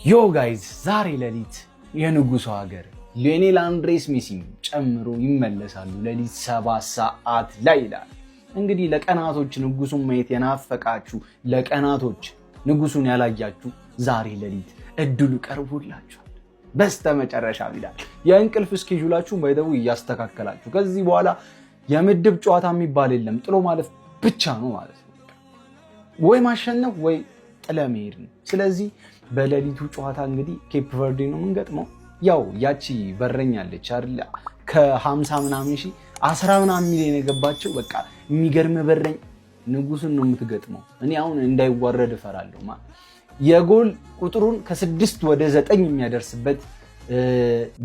ዮ ጋይዝ ዛሬ ሌሊት የንጉሱ ሀገር ሊዮኔል አንድሬስ ሜሲ ጨምሮ ይመለሳሉ ሌሊት 7 ሰዓት ላይ ይላል። እንግዲህ ለቀናቶች ንጉሱን ማየት የናፈቃችሁ ለቀናቶች ንጉሱን ያላያችሁ ዛሬ ሌሊት እድሉ ቀርቦላችኋል። በስተመጨረሻ ይላል የእንቅልፍ ስኬጁላችሁን ባይደው እያስተካከላችሁ ከዚህ በኋላ የምድብ ጨዋታ የሚባል የለም ጥሎ ማለፍ ብቻ ነው ማለት ነው። ወይ ማሸነፍ ወይ ጥለ መሄድ ነው። ስለዚህ በሌሊቱ ጨዋታ እንግዲህ ኬፕ ቨርዲ ነው የምንገጥመው። ያው ያቺ በረኛለች አይደል ከ50 ምናምን ሺህ 10 ምናምን ሚሊዮን የገባቸው በቃ የሚገርም በረኝ ንጉሱን ነው የምትገጥመው። እኔ አሁን እንዳይዋረድ እፈራለሁ ማለት የጎል ቁጥሩን ከ6 ወደ 9 የሚያደርስበት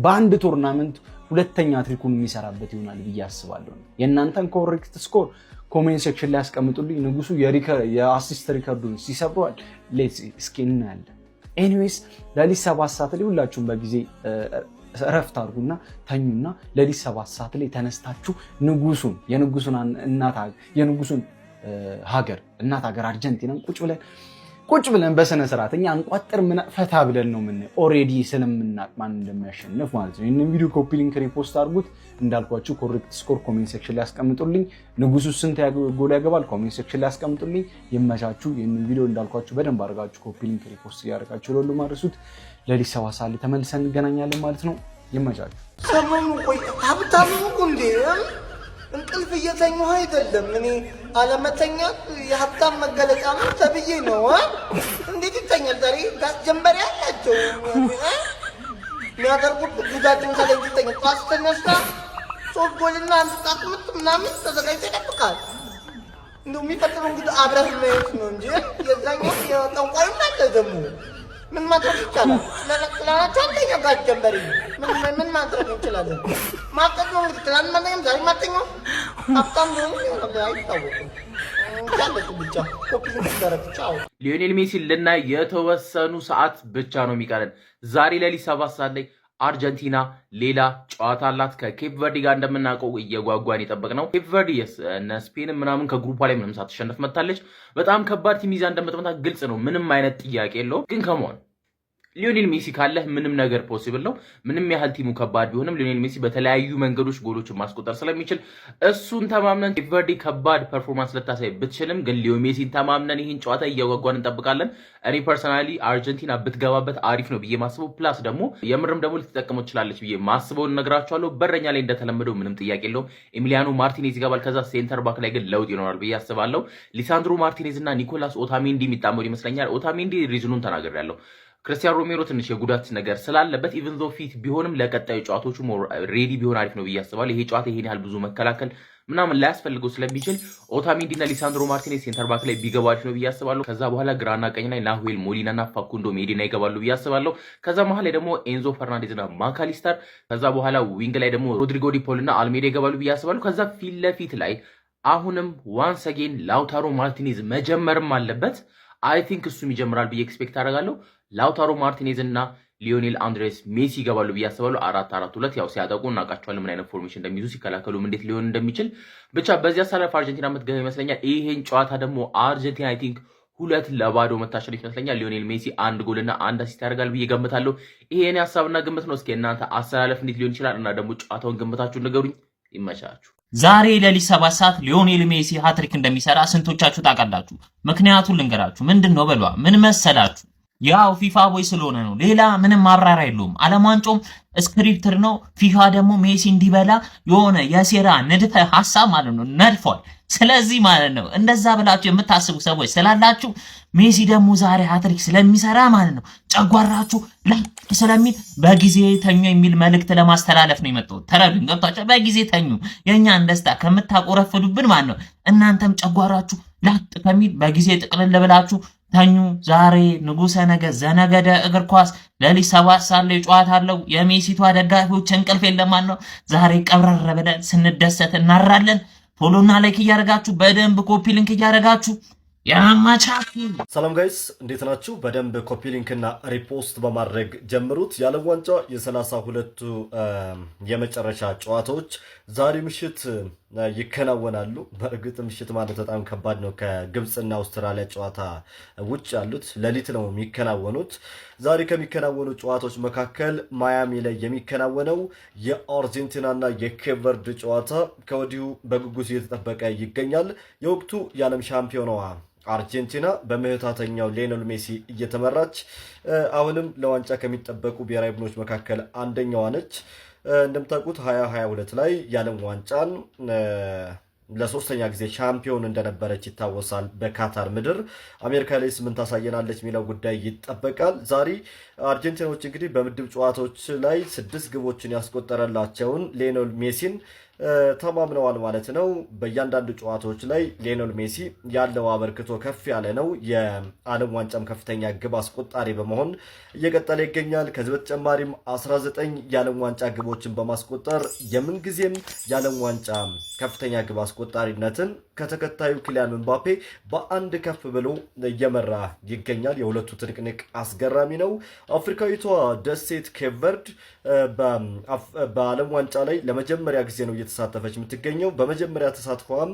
በአንድ ቶርናመንት ሁለተኛ ትሪኩን የሚሰራበት ይሆናል ብዬ አስባለሁ። የእናንተን ኮሬክት ስኮር ኮሜንት ሴክሽን ላይ ያስቀምጡልኝ። ንጉሱ የአሲስት ሪከርዱን ሲሰብረዋል ሌትስ እስኪ እናያለን። ኤኒዌይስ ሌሊት 7 ሰዓት ላይ ሁላችሁም በጊዜ እረፍት አድርጉና ተኙና ሌሊት 7 ሰዓት ላይ ተነስታችሁ የንጉሱን ሀገር እናት ሀገር አርጀንቲናን ቁጭ ብለን በስነ ስርዓት እኛ አንቋጥር ፈታ ብለን ነው ምን ኦሬዲ ስለምናቅ ማን እንደሚያሸንፍ ማለት ነው። ይሄንን ቪዲዮ ኮፒ ሊንክ ሪፖስት አድርጉት። እንዳልኳችሁ ኮሬክት ስኮር ኮሜንት ሴክሽን ላይ አስቀምጡልኝ። ንጉሱ ስንት ጎል ያገባል ኮሜንት ሴክሽን ላይ አስቀምጡልኝ። ይመቻችሁ። ይሄንን ቪዲዮ እንዳልኳችሁ በደንብ አድርጋችሁ ኮፒ ሊንክ ሪፖስት ያደርጋችሁ ለሁሉ ማድረሱት። ሌሊት 7 ሰዓት ላይ ተመልሰን እንገናኛለን ማለት ነው። ይመቻችሁ። ሰሞኑ ቆይ ሀብታሙ እንዴ እንቅልፍ እየተኛሁ አይደለም። እኔ አለመተኛት የሀብታም መገለጫ ነው ተብዬ ነው። እንዴት ይተኛል? ዛሬ ጋስ ጀንበሬ ያላቸው የሚያደርጉት ጉዳቸውን ሳላይ ይተኛል። ጧት ተነሳ 3 ጎልና 1 ጣት ምት ምናምን ተዘጋጅቶ ይጠብቃል። እንደው የሚፈጥረው እንግዲህ አብረህ ማየት ነው እንጂ የዛኛው የጠንቋዩ አለ ደግሞ ምን ማድረግ ይቻላል? ለናቸው አንተኛ ጋር ጀንበሬ ምን ማድረግ እንችላለን? ማቀድ ነው እንግዲህ ትናንት ማለኝም ዛሬ ማተኛው ሀብታም ነው አይታወቅም። ብቻ ሊዮኔል ሜሲ ልናይ የተወሰኑ ሰዓት ብቻ ነው የሚቀረን። ዛሬ ሌሊት 7 ሰዓት ላይ አርጀንቲና ሌላ ጨዋታ አላት ከኬፕ ቨርዲ ጋር። እንደምናውቀው እየጓጓን የጠበቅነው ኬፕ ቨርዲ እነ ስፔንም ምናምን ከግሩፓ ላይ ምንም ሳትሸነፍ መታለች። በጣም ከባድ ቲም ይዛ እንደምትመጣ ግልጽ ነው፣ ምንም አይነት ጥያቄ የለውም። ግን ከመሆን ሊዮኔል ሜሲ ካለህ ምንም ነገር ፖሲብል ነው። ምንም ያህል ቲሙ ከባድ ቢሆንም ሊዮኔል ሜሲ በተለያዩ መንገዶች ጎሎችን ማስቆጠር ስለሚችል እሱን ተማምነን ኬፕ ቨርዲ ከባድ ፐርፎርማንስ ልታሳይ ብትችልም ግን ሊዮኔል ሜሲን ተማምነን ይህን ጨዋታ እያጓጓን እንጠብቃለን። እኔ ፐርሰናሊ አርጀንቲና ብትገባበት አሪፍ ነው ብዬ ማስበው ፕላስ ደግሞ የምርም ደግሞ ልትጠቀመው ትችላለች ብዬ ማስበውን እነግራችኋለሁ። በረኛ ላይ እንደተለመደው ምንም ጥያቄ የለውም ኤሚሊያኖ ማርቲኔዝ ይገባል። ከዛ ሴንተር ባክ ላይ ግን ለውጥ ይኖራል ብዬ አስባለሁ። ሊሳንድሮ ማርቲኔዝ እና ኒኮላስ ኦታሜንዲ የሚጣመሩ ይመስለኛል። ኦታሜንዲ ሪዝኑን ተናግሬያለሁ። ክርስቲያን ሮሜሮ ትንሽ የጉዳት ነገር ስላለበት ኢቭን ዞ ፊት ቢሆንም ለቀጣዩ ጨዋታዎቹ ሬዲ ቢሆን አሪፍ ነው ብዬ አስባለሁ። ይሄ ጨዋታ ይሄን ያህል ብዙ መከላከል ምናምን ላያስፈልገው ስለሚችል ኦታሜንዲ እና ሊሳንድሮ ማርቲኔዝ ሴንተር ባክ ላይ ቢገቡ አሪፍ ነው ብዬ አስባለሁ። ከዛ በኋላ ግራና ቀኝ ላይ ናሁኤል ሞሊና እና ፋኩንዶ ሜዲና ይገባሉ ብዬ አስባለሁ። ከዛ መሀል ላይ ደግሞ ኤንዞ ፈርናንዴዝ እና ማካሊስተር፣ ከዛ በኋላ ዊንግ ላይ ደግሞ ሮድሪጎ ዲፖል እና አልሜዳ ይገባሉ ብዬ አስባለሁ። ከዛ ፊት ለፊት ላይ አሁንም ዋንስ አጌን ላውታሮ ማርቲኔዝ መጀመርም አለበት። አይ ቲንክ እሱም ይጀምራል ብዬ ኤክስፔክት አደርጋለሁ። ላውታሮ ማርቲኔዝ እና ሊዮኔል አንድሬስ ሜሲ ይገባሉ ብዬ አስባለሁ። 4-4-2 ያው ሲያጠቁ እናውቃቸዋለን ምን አይነት ፎርሜሽን እንደሚይዙ፣ ሲከላከሉም እንዴት ሊሆን እንደሚችል። ብቻ በዚህ አሳላፍ አርጀንቲና የምትገባ ይመስለኛል። ይሄን ጨዋታ ደግሞ አርጀንቲና አይ ቲንክ 2-0 መታሸነፍ ይመስለኛል። ሊዮኔል ሜሲ 1 ጎልና 1 አሲስት ያደርጋል ብዬ ገምታለሁ። ይሄን ሐሳብና ግምት ነው። እስኪ እናንተ አሰላለፍ እንዴት ሊሆን ይችላል እና ደግሞ ጨዋታውን ግምታችሁን ንገሩኝ። ይመቻችሁ። ዛሬ ሌሊት 7 ሰዓት ሊዮኔል ሜሲ ሃትሪክ እንደሚሰራ ስንቶቻችሁ ታውቃላችሁ? ምክንያቱን ልንገራችሁ። ምንድነው በሏ? ምን መሰላችሁ? ያው ፊፋ ቦይ ስለሆነ ነው። ሌላ ምንም ማብራሪያ የለውም። ዓለም ዋንጫውም ስክሪፕትር ነው። ፊፋ ደግሞ ሜሲ እንዲበላ የሆነ የሴራ ንድፈ ሐሳብ ማለት ነው ነድፏል። ስለዚህ ማለት ነው እንደዛ ብላችሁ የምታስቡ ሰዎች ስላላችሁ ሜሲ ደግሞ ዛሬ ሃትሪክ ስለሚሰራ ማለት ነው ጨጓራችሁ ላቅ ስለሚል በጊዜ ተኙ የሚል መልእክት ለማስተላለፍ ነው የመጣው። ተረዱኝ፣ ገብታችሁ? በጊዜ ተኙ። የኛን ደስታ ከምታቆረፍዱብን ማለት ነው እናንተም ጨጓራችሁ ላቅ ከሚል በጊዜ ጥቅልል ብላችሁ ተኙ። ዛሬ ንጉሰ ነገድ ዘነገደ እግር ኳስ ሌሊት 7 ሰዓት ላይ ጨዋታ አለው። የሜሲቷ ደጋፊዎች እንቅልፍ የለማን ነው። ዛሬ ቀብረር ብለን ስንደሰት እናራለን። ፎሎና ላይክ እያደረጋችሁ በደንብ ኮፒ ሊንክ እያደረጋችሁ ያማቻኩ። ሰላም ጋይስ እንዴት ናችሁ? በደንብ ኮፒ ሊንክ እና ሪፖስት በማድረግ ጀምሩት። የዓለም ዋንጫ የ32ቱ የመጨረሻ ጨዋታዎች ዛሬ ምሽት ይከናወናሉ። በእርግጥ ምሽት ማለት በጣም ከባድ ነው። ከግብፅና አውስትራሊያ ጨዋታ ውጭ ያሉት ሌሊት ነው የሚከናወኑት። ዛሬ ከሚከናወኑ ጨዋታዎች መካከል ማያሚ ላይ የሚከናወነው የአርጀንቲናና የኬፕ ቨርድ ጨዋታ ከወዲሁ በጉጉት እየተጠበቀ ይገኛል። የወቅቱ የዓለም ሻምፒዮናዋ አርጀንቲና በምህታተኛው ሊዮኔል ሜሲ እየተመራች አሁንም ለዋንጫ ከሚጠበቁ ብሔራዊ ቡድኖች መካከል አንደኛዋ ነች። እንደምታውቁት 2022 ላይ የዓለም ዋንጫን ለሶስተኛ ጊዜ ሻምፒዮን እንደነበረች ይታወሳል። በካታር ምድር አሜሪካ ላይ 8 ታሳየናለች የሚለው ጉዳይ ይጠበቃል። ዛሬ አርጀንቲናዎች እንግዲህ በምድብ ጨዋታዎች ላይ 6 ግቦችን ያስቆጠረላቸውን ሊዮኔል ሜሲን ተማምነዋል ማለት ነው። በእያንዳንዱ ጨዋታዎች ላይ ሊዮኔል ሜሲ ያለው አበርክቶ ከፍ ያለ ነው። የዓለም ዋንጫም ከፍተኛ ግብ አስቆጣሪ በመሆን እየቀጠለ ይገኛል። ከዚህ በተጨማሪም 19 የዓለም ዋንጫ ግቦችን በማስቆጠር የምንጊዜም የዓለም ዋንጫ ከፍተኛ ግብ አስቆጣሪነትን ከተከታዩ ኪሊያን ምባፔ በአንድ ከፍ ብሎ እየመራ ይገኛል። የሁለቱ ትንቅንቅ አስገራሚ ነው። አፍሪካዊቷ ደሴት ኬፕ ቨርድ በዓለም ዋንጫ ላይ ለመጀመሪያ ጊዜ ነው እየተሳተፈች የምትገኘው። በመጀመሪያ ተሳትፏም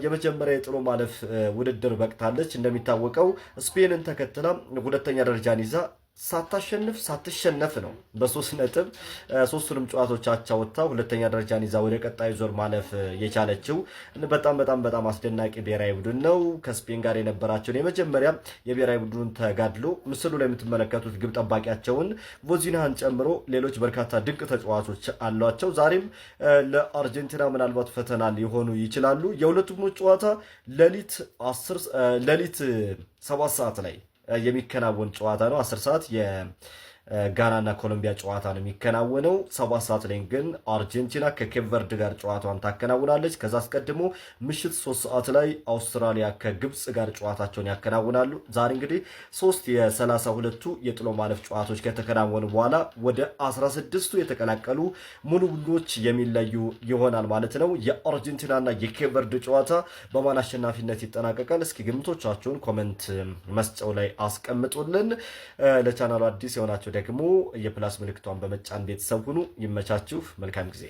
የመጀመሪያ የጥሎ ማለፍ ውድድር በቅታለች። እንደሚታወቀው ስፔንን ተከትላ ሁለተኛ ደረጃን ይዛ ሳትሸነፍ ነው በ3 ነጥብ ሶስቱንም ጨዋታዎች አቻ ወጥታ ሁለተኛ ደረጃን ይዛ ወደ ቀጣዩ ዞር ማለፍ የቻለችው በጣም አስደናቂ ብሔራዊ ቡድን ነው። ከስፔን ጋር የነበራቸውን የመጀመሪያ የብሔራዊ ቡድኑን ተጋድሎ ምስሉ ላይ የምትመለከቱት ግብ ጠባቂያቸውን ቮዚናህን ጨምሮ ሌሎች በርካታ ድንቅ ተጫዋቾች አሏቸው። ዛሬም ለአርጀንቲና ምናልባት ፈተና ሊሆኑ ይችላሉ። የሁለቱ ቡድኖች ጨዋታ ሌሊት 7 ሰዓት ላይ የሚከናወን ጨዋታ ነው። 10 ሰዓት የጋናና ኮሎምቢያ ጨዋታ ነው የሚከናወነው። 7 ሰዓት ላይ ግን አርጀንቲና ከኬፕ ቨርድ ጋር ጨዋታዋን ታከናውናለች። ከዛ አስቀድሞ ምሽት 3 ሰዓት ላይ አውስትራሊያ ከግብፅ ጋር ጨዋታቸውን ያከናውናሉ። ዛሬ እንግዲህ 3 የ32ቱ የጥሎ ማለፍ ጨዋታዎች ከተከናወኑ በኋላ ወደ 16ቱ የተቀላቀሉ ሙሉ ቡድኖች የሚለዩ ይሆናል ማለት ነው። የአርጀንቲናና የኬፕ ቨርድ ጨዋታ በማን አሸናፊነት ይጠናቀቃል? እስኪ ግምቶቻችሁን ኮመንት መስጫው ላይ አስቀምጡልን። ለቻናሉ አዲስ የሆናችሁ ደግሞ የፕላስ ምልክቷን በመጫን ቤተሰብ ሁኑ። ይመቻችሁ። መልካም ጊዜ